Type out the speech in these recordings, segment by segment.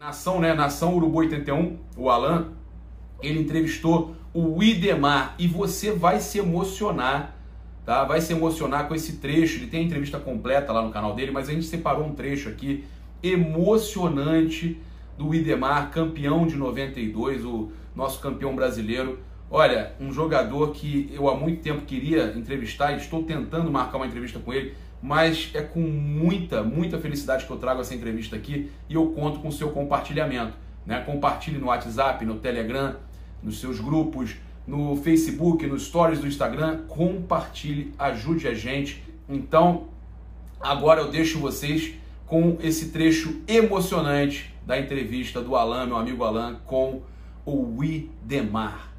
Nação, né? Nação Urubu 81, o Alan, ele entrevistou o Idemar e você vai se emocionar, tá? Vai se emocionar com esse trecho. Ele tem a entrevista completa lá no canal dele, mas a gente separou um trecho aqui emocionante do Idemar, campeão de 92, o nosso campeão brasileiro. Olha, um jogador que eu há muito tempo queria entrevistar e estou tentando marcar uma entrevista com ele, mas é com muita felicidade que eu trago essa entrevista aqui e eu conto com o seu compartilhamento, né? Compartilhe no WhatsApp, no Telegram, nos seus grupos, no Facebook, nos stories do Instagram, compartilhe, ajude a gente. Então, agora eu deixo vocês com esse trecho emocionante da entrevista do Alan, meu amigo Alan, com o Idemar.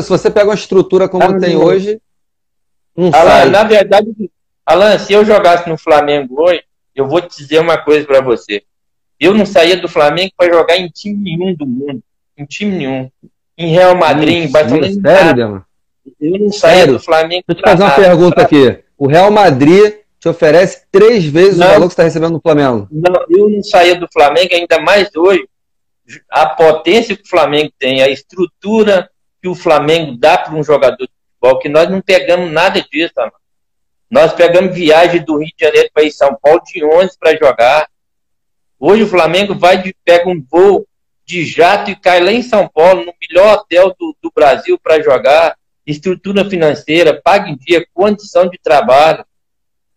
Se você pega uma estrutura como tem hoje, não Alan, sai. na verdade, Alan, se eu jogasse no Flamengo hoje, eu vou te dizer uma coisa para você. Eu não saía do Flamengo para jogar em time nenhum do mundo. Em time nenhum. Em Real Madrid, em Barcelona. Sério, Idemar? Eu não saía do Flamengo. Deixa eu te fazer uma pergunta aqui. O Real Madrid te oferece 3 vezes o valor que você está recebendo no Flamengo. Não, eu não saía do Flamengo, ainda mais hoje. A potência que o Flamengo tem, a estrutura que o Flamengo dá para um jogador de futebol, que nós não pegamos nada disso, mano. Nós pegamos viagem do Rio de Janeiro para ir São Paulo de ônibus para jogar. Hoje o Flamengo pega um voo de jato e cai lá em São Paulo, no melhor hotel do Brasil para jogar. Estrutura financeira, paga em dia, condição de trabalho.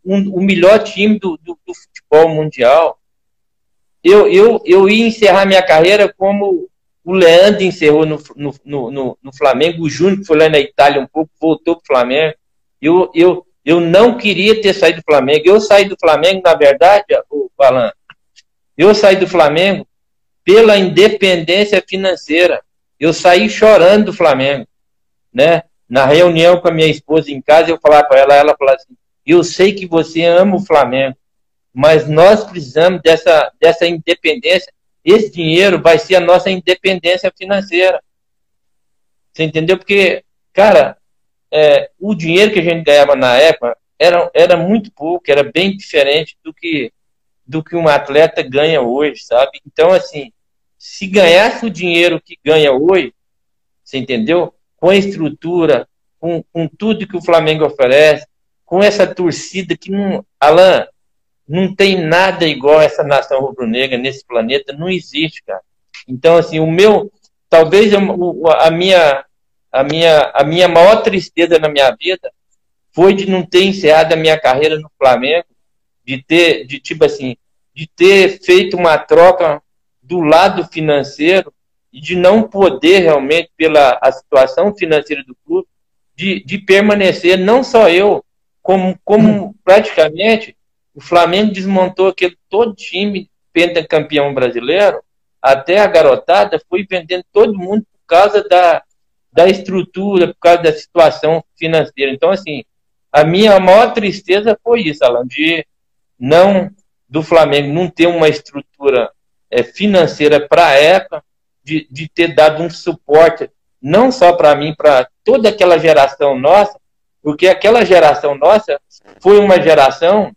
O melhor time do futebol mundial. Eu ia encerrar minha carreira como o Leandro encerrou no Flamengo, o Júnior, que foi lá na Itália um pouco, voltou para o Flamengo. Eu não queria ter saído do Flamengo. Eu saí do Flamengo, na verdade, Alan, eu saí do Flamengo pela independência financeira. Eu saí chorando do Flamengo, né? Na reunião com a minha esposa em casa, eu falava para ela falava assim, eu sei que você ama o Flamengo, mas nós precisamos dessa independência. Esse dinheiro vai ser a nossa independência financeira. Você entendeu? Porque, cara, o dinheiro que a gente ganhava na época era muito pouco, era bem diferente do que um atleta ganha hoje, sabe? Então, assim, se ganhasse o dinheiro que ganha hoje, você entendeu? Com a estrutura, com tudo que o Flamengo oferece, com essa torcida que não... Alan, não tem nada igual a essa nação rubro-negra nesse planeta, não existe, cara. Então, assim, talvez a minha maior tristeza na minha vida foi de não ter encerrado a minha carreira no Flamengo, de ter feito uma troca do lado financeiro e de não poder realmente, pela a situação financeira do clube, de permanecer, não só eu, como praticamente o Flamengo desmontou aquele todo time pentacampeão brasileiro, até a garotada foi vendendo todo mundo por causa da estrutura, por causa da situação financeira. Então, assim, a minha maior tristeza foi isso, Alan, do Flamengo não ter uma estrutura financeira para a época, de ter dado um suporte, não só para mim, para toda aquela geração nossa, porque aquela geração nossa foi uma geração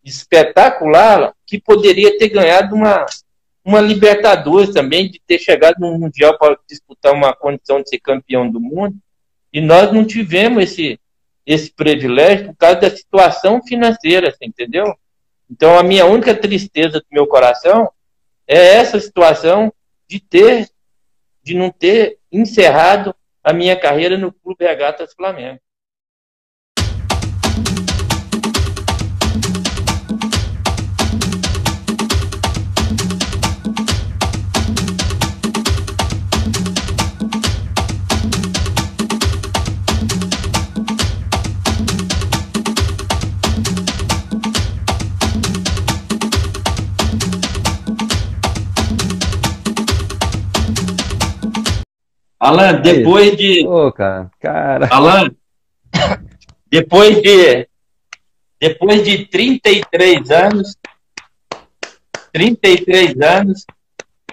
espetacular que poderia ter ganhado uma Libertadores também, de ter chegado no Mundial para disputar uma condição de ser campeão do mundo, e nós não tivemos esse privilégio por causa da situação financeira, você entendeu? Então a minha única tristeza do meu coração é essa situação de não ter encerrado a minha carreira no Clube Regatas Flamengo. Alan, depois de... Ô, cara. Alan, depois de 33 anos,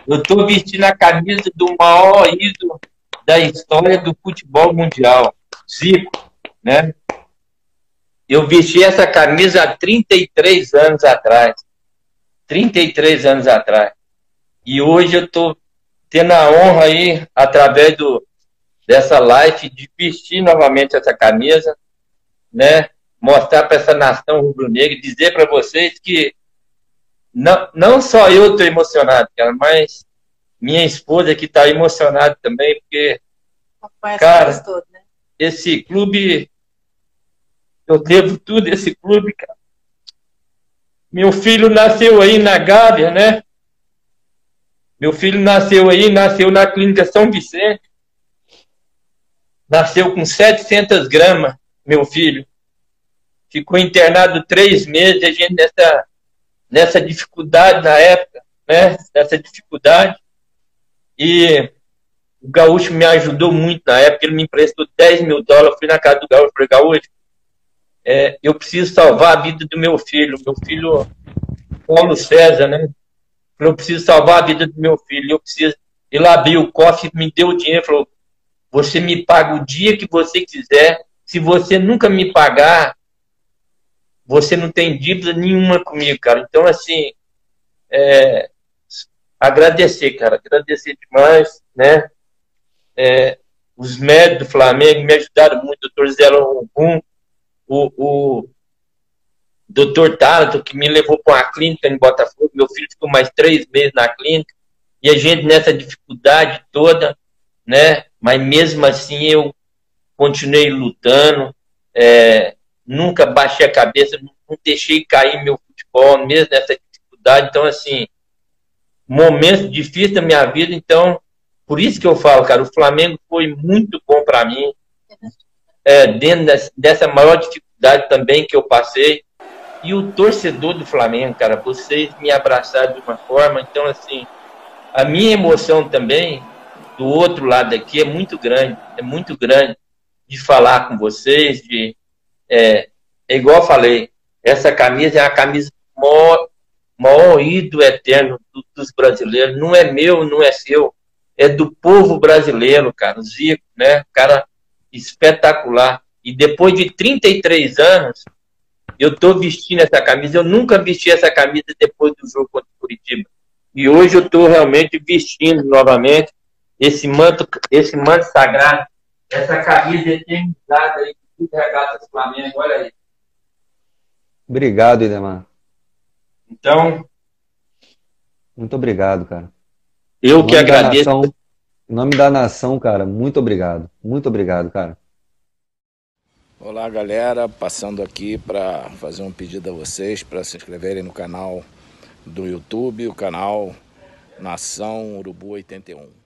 eu estou vestindo a camisa do maior ídolo da história do futebol mundial, Zico, né? Eu vesti essa camisa há 33 anos atrás. 33 anos atrás. E hoje eu estou tendo a honra aí, através dessa live, de vestir novamente essa camisa, né? Mostrar para essa nação rubro-negra, dizer para vocês que não só eu estou emocionado, cara, mas minha esposa que está emocionada também, porque, cara, esse clube, eu devo tudo a esse clube, cara. Meu filho nasceu aí na Gávea, né? Meu filho nasceu aí, nasceu na Clínica São Vicente. Nasceu com 700 gramas, meu filho. Ficou internado 3 meses, a gente nessa dificuldade na época, né? Nessa dificuldade. E o Gaúcho me ajudou muito na época, ele me emprestou $10 mil. Fui na casa do Gaúcho, falei, Gaúcho, eu preciso salvar a vida do meu filho Paulo César, né? Eu preciso salvar a vida do meu filho, eu preciso. Ele abriu o cofre, me deu o dinheiro, falou, você me paga o dia que você quiser, se você nunca me pagar, você não tem dívida nenhuma comigo, cara. Então, assim, agradecer, cara, agradecer demais, né? Os médicos do Flamengo me ajudaram muito, o doutor Zé Longum, o doutor Tarato, que me levou para uma clínica em Botafogo, meu filho ficou mais 3 meses na clínica, e a gente nessa dificuldade toda, né? Mas mesmo assim eu continuei lutando, nunca baixei a cabeça, não deixei cair meu futebol, mesmo nessa dificuldade. Então, assim, momentos difíceis da minha vida, então, por isso que eu falo, cara, o Flamengo foi muito bom para mim, dentro dessa maior dificuldade também que eu passei. E o torcedor do Flamengo, cara, vocês me abraçaram de uma forma, então, assim, a minha emoção também, do outro lado aqui, é muito grande de falar com vocês, igual eu falei, essa camisa é a camisa maior ídolo eterno dos brasileiros, não é meu, não é seu, é do povo brasileiro, cara, o Zico, né, cara espetacular, e depois de 33 anos, eu estou vestindo essa camisa, eu nunca vesti essa camisa depois do jogo contra o Curitiba, e hoje eu estou realmente vestindo novamente esse manto sagrado, essa camisa eternizada aí, do Regatas Flamengo, olha aí. Obrigado, Idemar. Então, muito obrigado, cara. Eu que agradeço. Em nome da nação, cara, muito obrigado. Muito obrigado, cara. Olá, galera, passando aqui para fazer um pedido a vocês para se inscreverem no canal do YouTube, o canal Nação Urubu 81.